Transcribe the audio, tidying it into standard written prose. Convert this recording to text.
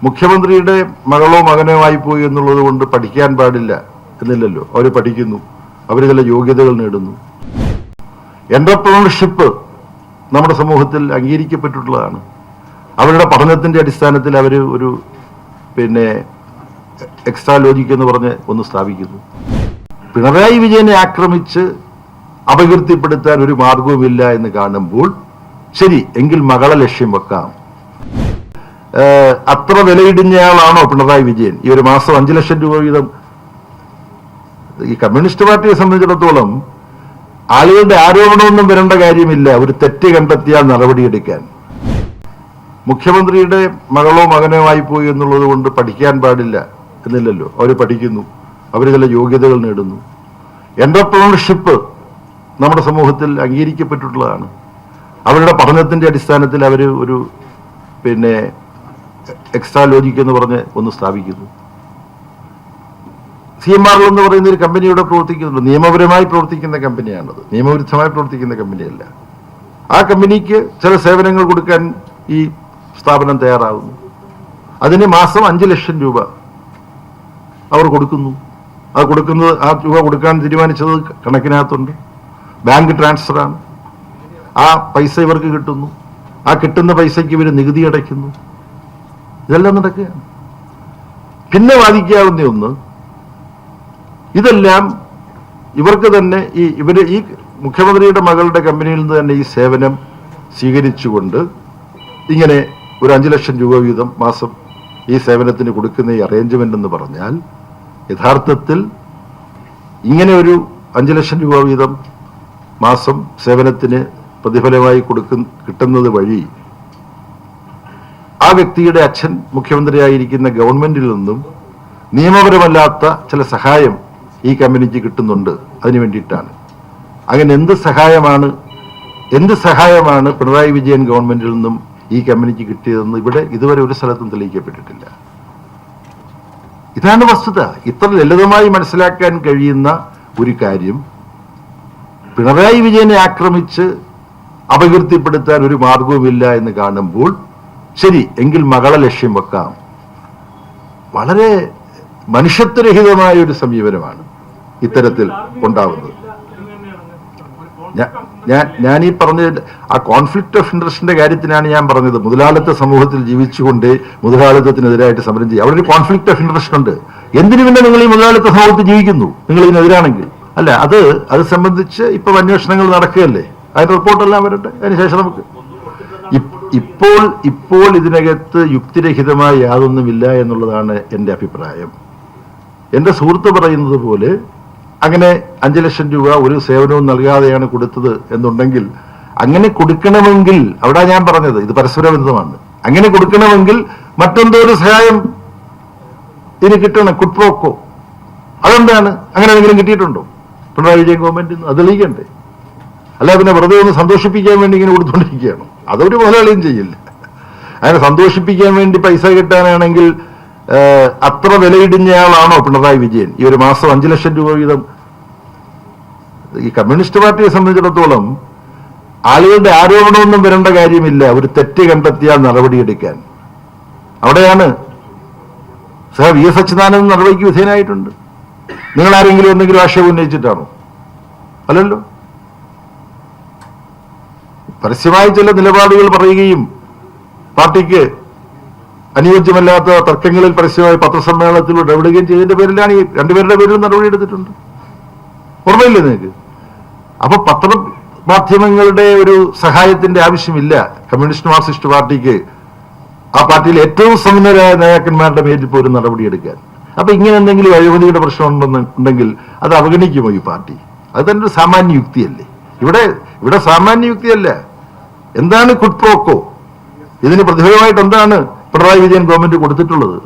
മുഖ്യമന്ത്രിയുടെ മകളോ മകനോ ആയിപ്പോയി എന്നുള്ളത് കൊണ്ട് പഠിക്കാൻ പാടില്ല എന്നില്ലല്ലോ. അവർ പഠിക്കുന്നു, അവർ ചില യോഗ്യതകൾ നേടുന്നു. എന്റർപ്രണർഷിപ്പ് നമ്മുടെ സമൂഹത്തിൽ അംഗീകരിക്കപ്പെട്ടിട്ടുള്ളതാണ്. അവരുടെ പഠനത്തിന്റെ അടിസ്ഥാനത്തിൽ അവർ ഒരു എക്സ്ട്രാ ലോജിക് എന്ന് പറഞ്ഞ് ഒന്ന് സ്ഥാപിക്കുന്നു. പിണറായി വിജയനെ ആക്രമിച്ച് അപകീർത്തിപ്പെടുത്താൻ ഒരു മാർഗവുമില്ല എന്ന് കാണുമ്പോൾ ശരി, എങ്കിൽ മകളെ ലക്ഷ്യം വെക്കാം. അത്ര വിലയിടിഞ്ഞയാളാണോ പിണറായി വിജയൻ? ഈ ഒരു മാസം 5 ലക്ഷം രൂപ വീതം ഈ കമ്മ്യൂണിസ്റ്റ് പാർട്ടിയെ സംബന്ധിച്ചിടത്തോളം ആളുകളുടെ ആരോപണമൊന്നും വരേണ്ട കാര്യമില്ല. ഒരു തെറ്റ് കണ്ടെത്തിയാൽ നടപടിയെടുക്കാൻ. മുഖ്യമന്ത്രിയുടെ മകളോ മകനോ ആയിപ്പോയി എന്നുള്ളത് കൊണ്ട് പഠിക്കാൻ പാടില്ല എന്നില്ലല്ലോ. അവർ പഠിക്കുന്നു, അവർ ചില യോഗ്യതകൾ നേടുന്നു. എന്റർപ്രണർഷിപ്പ് നമ്മുടെ സമൂഹത്തിൽ അംഗീകരിക്കപ്പെട്ടിട്ടുള്ളതാണ്. അവരുടെ പഠനത്തിന്റെ അടിസ്ഥാനത്തിൽ അവർ ഒരു എക്സ്ട്രാ ലോജിക് എന്ന് പറഞ്ഞ് ഒന്ന് സ്ഥാപിക്കുന്നു. CMRL എന്ന് പറയുന്ന ഒരു കമ്പനി ഇവിടെ പ്രവർത്തിക്കുന്നുണ്ട്. നിയമപരമായി പ്രവർത്തിക്കുന്ന കമ്പനിയാണത്, നിയമവിരുദ്ധമായി പ്രവർത്തിക്കുന്ന കമ്പനിയല്ല. ആ കമ്പനിക്ക് ചില സേവനങ്ങൾ കൊടുക്കാൻ ഈ സ്ഥാപനം തയ്യാറാവുന്നു. അതിന് മാസം 5 ലക്ഷം രൂപ അവർ കൊടുക്കുന്നു. അത് കൊടുക്കുന്നത്, ആ രൂപ കൊടുക്കാൻ തീരുമാനിച്ചത് കണക്കിനകത്തുണ്ട്. ബാങ്ക് ട്രാൻസ്ഫറാണ്. ആ പൈസ ഇവർക്ക് കിട്ടുന്നു. ആ കിട്ടുന്ന പൈസയ്ക്ക് ഇവർ നികുതി അടയ്ക്കുന്നു. ഇതെല്ലാം നടക്കുകയാണ്. പിന്നെ വാദിക്കാവുന്ന ഒന്ന്, ഇതെല്ലാം ഇവർക്ക് തന്നെ ഈ മുഖ്യമന്ത്രിയുടെ മകളുടെ കമ്പനിയിൽ നിന്ന് തന്നെ ഈ സേവനം സ്വീകരിച്ചുകൊണ്ട് ഇങ്ങനെ ഒരു 5 ലക്ഷം രൂപ വീതം മാസം ഈ സേവനത്തിന് കൊടുക്കുന്ന ഈ അറേഞ്ച്മെന്റ് എന്ന് പറഞ്ഞാൽ യഥാർത്ഥത്തിൽ ഇങ്ങനെ ഒരു 5 ലക്ഷം രൂപ വീതം മാസം സേവനത്തിന് പ്രതിഫലമായി കിട്ടുന്നത് വഴി ആ വ്യക്തിയുടെ അച്ഛൻ മുഖ്യമന്ത്രിയായിരിക്കുന്ന ഗവൺമെന്റിൽ നിന്നും നിയമപരമല്ലാത്ത ചില സഹായം ഈ കമ്പനിക്ക് കിട്ടുന്നുണ്ട്. അതിനു വേണ്ടിയിട്ടാണ്. അങ്ങനെ എന്ത് സഹായമാണ് പിണറായി വിജയൻ ഗവൺമെന്റിൽ നിന്നും ഈ കമ്പനിക്ക് കിട്ടിയതെന്ന് ഇവിടെ ഇതുവരെ ഒരു സ്ഥലത്തും തെളിയിക്കപ്പെട്ടിട്ടില്ല. ഇതാണ് വസ്തുത. ഇത്ര ലളിതമായി മനസ്സിലാക്കാൻ കഴിയുന്ന ഒരു കാര്യം പിണറായി വിജയനെ ആക്രമിച്ച് അപകീർത്തിപ്പെടുത്താൻ ഒരു മാർഗവുമില്ല എന്ന് കാണുമ്പോൾ ശരി, എങ്കിൽ മകളെ ലക്ഷ്യം വെക്കാം. വളരെ മനുഷ്യത്വരഹിതമായ ഒരു സമീപനമാണ് ഇത്തരത്തിൽ ഉണ്ടാവുന്നത്. ഞാൻ ഈ പറഞ്ഞ ആ കോൺഫ്ലിക്ട് ഓഫ് ഇൻട്രസ്റ്റിന്റെ കാര്യത്തിനാണ് ഞാൻ പറഞ്ഞത്. മുതലാളിത്ത സമൂഹത്തിൽ ജീവിച്ചുകൊണ്ട് മുതലാളിത്തത്തിനെതിരായിട്ട് സമരം ചെയ്യുക. അവിടെ ഒരു കോൺഫ്ലിക്ട് ഓഫ് ഇൻട്രസ്റ്റ് ഉണ്ട്. എന്തിനു പിന്നെ നിങ്ങൾ ഈ മുതലാളിത്ത സമൂഹത്തിൽ ജീവിക്കുന്നു? നിങ്ങൾ ഇതിനെതിരാണെങ്കിൽ അല്ല, അത് സംബന്ധിച്ച് ഇപ്പൊ അന്വേഷണങ്ങൾ നടക്കുകയല്ലേ. അതിന്റെ റിപ്പോർട്ടെല്ലാം വരട്ടെ, അതിനുശേഷം നമുക്ക് ഇപ്പോൾ ഇതിനകത്ത് യുക്തിരഹിതമായ യാതൊന്നുമില്ല എന്നുള്ളതാണ് എൻ്റെ അഭിപ്രായം. എൻ്റെ സുഹൃത്ത് പറയുന്നത് പോലെ അങ്ങനെ 5 ലക്ഷം രൂപ ഒരു സേവനവും നൽകാതെയാണ് കൊടുത്തത് എന്നുണ്ടെങ്കിൽ, അങ്ങനെ കൊടുക്കണമെങ്കിൽ, അവിടെ ഞാൻ പറഞ്ഞത് ഇത് പരസ്പരബന്ധമാണ്. അങ്ങനെ കൊടുക്കണമെങ്കിൽ മറ്റെന്തോ ഒരു സഹായം ഇതിന് കിട്ടണം, കുട്ട്പ്രോക്കോ. അതെന്താണ്? അങ്ങനെ എന്തെങ്കിലും കിട്ടിയിട്ടുണ്ടോ പിണറായി വിജയൻ ഗവൺമെന്റിൽ നിന്ന്? അത് തെളിയിക്കണ്ടേ? അല്ല പിന്നെ വെറുതെ ഒന്ന് സന്തോഷിപ്പിക്കാൻ വേണ്ടി ഇങ്ങനെ കൊടുത്തുകൊണ്ടിരിക്കുകയാണോ? അതൊരു മുതലാളിയും ചെയ്യില്ല. അങ്ങനെ സന്തോഷിപ്പിക്കാൻ വേണ്ടി പൈസ കിട്ടാനാണെങ്കിൽ അത്ര വിലയിടിഞ്ഞയാളാണോ പിണറായി വിജയൻ? ഈ ഒരു മാസം 5 ലക്ഷം രൂപ വീതം ഈ കമ്മ്യൂണിസ്റ്റ് പാർട്ടിയെ സംബന്ധിച്ചിടത്തോളം ആളുകളുടെ ആരോപണമൊന്നും വരേണ്ട കാര്യമില്ല. ഒരു തെറ്റ് കണ്ടെത്തിയാൽ നടപടിയെടുക്കാൻ. അവിടെയാണ് VS അച്യുതാനന്ദൻ നടപടിക്ക് വിധേയനായിട്ടുണ്ട്. നിങ്ങൾ ആരെങ്കിലും എന്തെങ്കിലും ആക്ഷേപം ഉന്നയിച്ചിട്ടാണോ? അല്ലല്ലോ. പരസ്യമായി ചില നിലപാടുകൾ പറയുകയും പാർട്ടിക്ക് അനുയോജ്യമല്ലാത്ത തർക്കങ്ങളിൽ പരസ്യമായി പത്രസമ്മേളനത്തിൽ ഇടപെടുകയും ചെയ്തതിന്റെ പേരിലാണ് ഈ രണ്ടുപേരുടെ പേരിലും നടപടി എടുത്തിട്ടുണ്ട്. ഓർമ്മയില്ലേ നിങ്ങൾക്ക്? അപ്പൊ പത്രമാധ്യമങ്ങളുടെ ഒരു സഹായത്തിന്റെ ആവശ്യമില്ല കമ്മ്യൂണിസ്റ്റ് മാർക്സിസ്റ്റ് പാർട്ടിക്ക് ആ പാർട്ടിയിൽ ഏറ്റവും സമ്പന്നരായ നേതാക്കന്മാരുടെ പേരിൽ പോലും നടപടിയെടുക്കാൻ. അപ്പൊ ഇങ്ങനെ എന്തെങ്കിലും അഴിമതിയുടെ പ്രശ്നം ഉണ്ടെങ്കിൽ അത് അവഗണിക്കുമോ ഈ പാർട്ടി? അത് തന്നെ ഒരു സാമാന്യ യുക്തിയല്ലേ? ഇവിടെ സാമാന്യ യുക്തിയല്ല. എന്താണ് കുട്ട്പ്രോക്കോ? ഇതിന് പ്രതിഫലമായിട്ട് എന്താണ് പിണറായി വിജയൻ ഗവൺമെന്റ് കൊടുത്തിട്ടുള്ളത്?